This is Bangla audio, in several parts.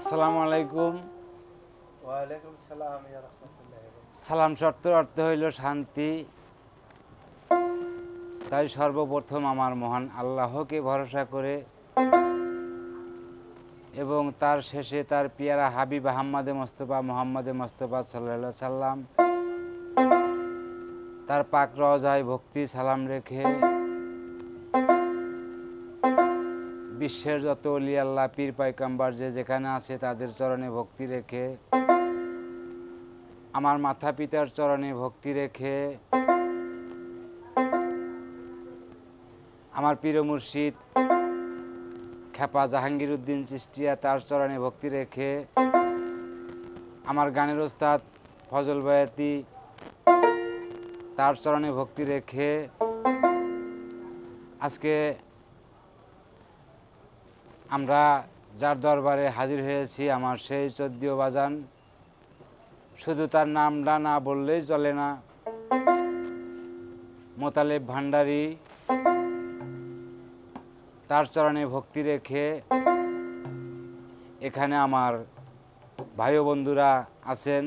আসসালামু আলাইকুম। ওয়ালাইকুম সালাম ইয়া রাহমাতুল্লাহ। সালাম শর্তের অর্থ হইল শান্তি। তাই সর্বপ্রথম আমার মহান আল্লাহকে ভরসা করে এবং তার শেষে তার পিয়ারা হাবিব আহম্মদে মোস্তফা সাল্লাল্লাহু আলাইহি সাল্লাম তার পাক রওজায় ভক্তি সালাম রেখে বিশ্বের যত ওলি আল্লাহ পীর পয়গম্বর যে যেখানে আছে তাদের চরণে ভক্তি রেখে, আমার মাতা পিতার চরণে ভক্তি রেখে, আমার পীর মুর্শিদ খেপা জাহাঙ্গীর উদ্দিন চিশতিয়া তার চরণে ভক্তি রেখে, আমার গানের ওস্তাদ ফজল বয়াতি তার চরণে ভক্তি রেখে আজকে আমরা যার দরবারে হাজির হয়েছি আমার সেই চোদ্দীয় বাজান, শুধু তার নামটা না বললেই চলে না, মোতালেব ভান্ডারী তার চরণে ভক্তি রেখে এখানে আমার ভাই ও বন্ধুরা আছেন।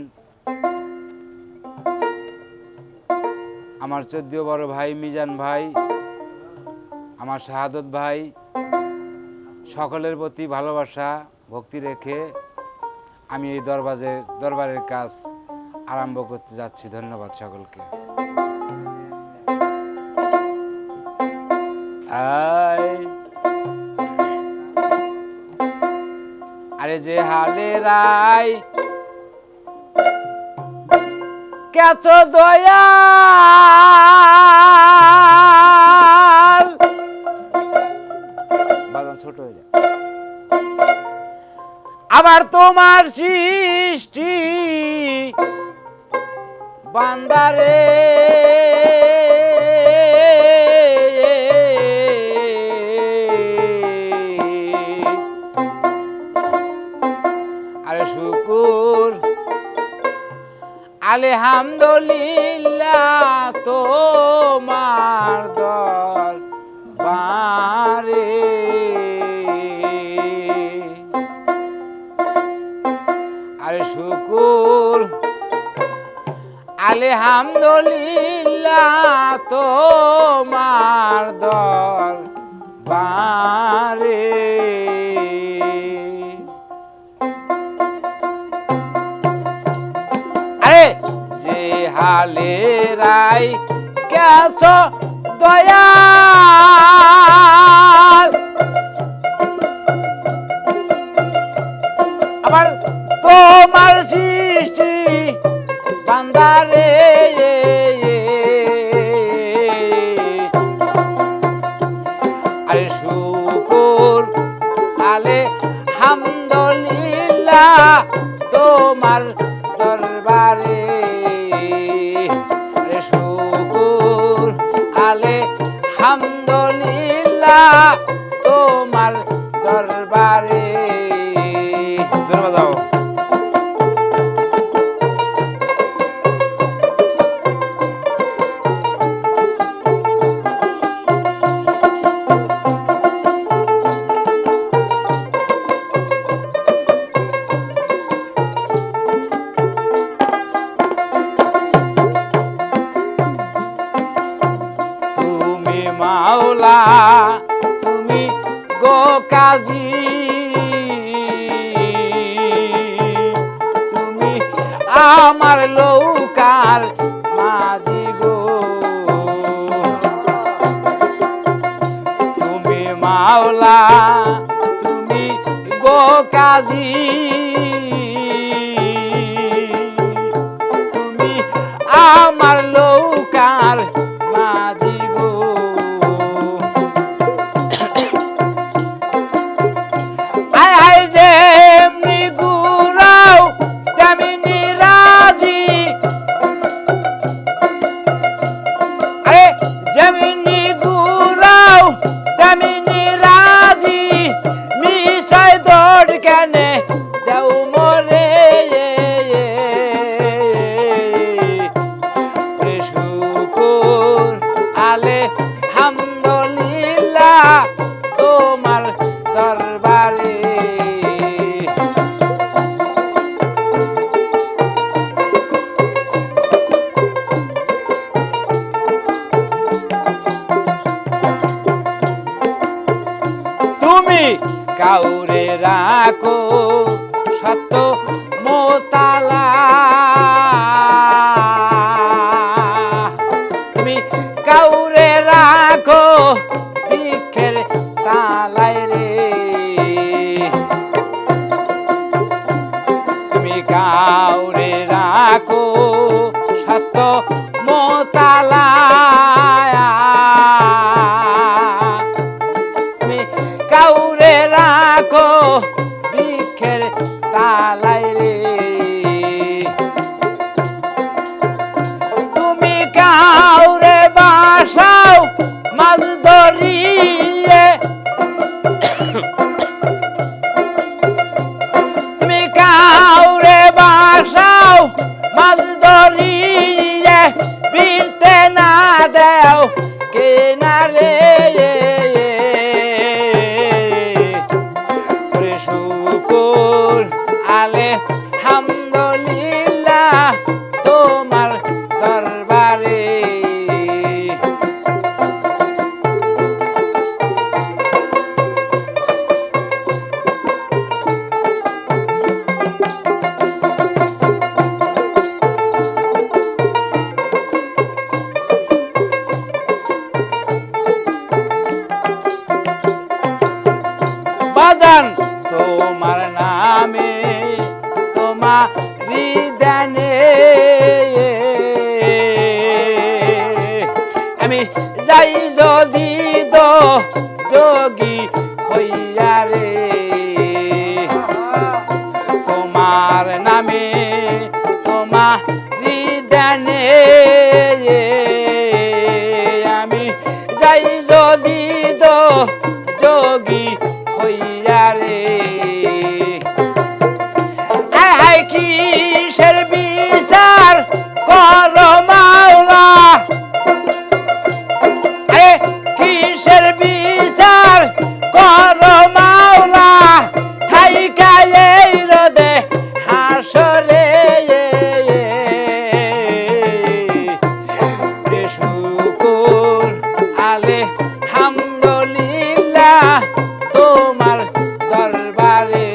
আমার 14 বড় ভাই মিজান ভাই, আমার শাহাদত ভাই, সকলের প্রতি ভালোবাসা ভক্তি রেখে আমি এই দরবারের কাজ আরম্ভ করতে যাচ্ছি। ধন্যবাদ সকলকে। আরে যে হালে রাই কেচ দয়া বাজান ছোট হয়ে যায় আবার তোমার সৃষ্টি বান্দারে আরে শুকুর আলহামদুলিল্লাহ তোমার দরবারে আরে শুকুর আলহামদুলিল্লাহ তোমার দরবারে আরে যে হালে রাই কেছ দয়াল আবার তোমার সৃষ্টি বান্দারে আরে শুকুর আলহামদুলিল্লাহ তোমার দরবারে আরে শুকুর আলহামদুলিল্লাহ তোমার দরবারে। জোরে বাজাও। তুমি মাওলা তুমি গো কাজী, তুমি আমার লৌকার মাঝি গো, তুমি মাওলা তুমি গো কাজী, তুমি আমার লৌকার মাঝি গো। আয় আয় যে এমনি ঘুরাও তেমনি রাজি, আরে যেমনি ঘুরাও তেমনি রাজি, মিশাই দৌড় কেনে দেও মরে কাউরে রাখো সত্য মোতালা, তুমি কাউরে রাখো বৃক্ষের তালায় রে, তুমি কাউরে রাখো সত্য মোতালা, তুমি কাউরে রাখো বৃক্ষের তালায় রে, তুমি কাউরে বাসাও মাছ ধরিয়ে, তুমি কাউরে বাসাও মাছ ধরিয়ে বিলতে না দেও কেনারে, শুকুর আলহামদুলিল্লাহ তোমার দরবারে, বাজান তোমার নামে তোমারি দানে আমি যাই যদি দো যোগী হইয়া রে, তোমার নামে তোমারি দানে আমি যাই যদি দো যোগী হইয়া রে, আয় কিসের বিচার কর মাওলা, আরে কিসের বিচার কর মাওলা, থাইকা এই রোদে হাসরে, শুকুর আলহামদুলিল্লাহ তোমার দরবারে,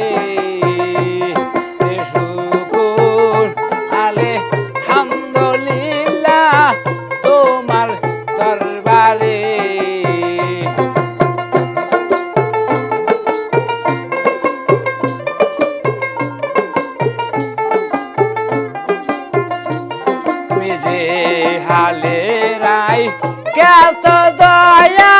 শুকুর আলহামদুলিল্লাহ তোমার দরবারে, তুমি যে হালে রাই কত দয়া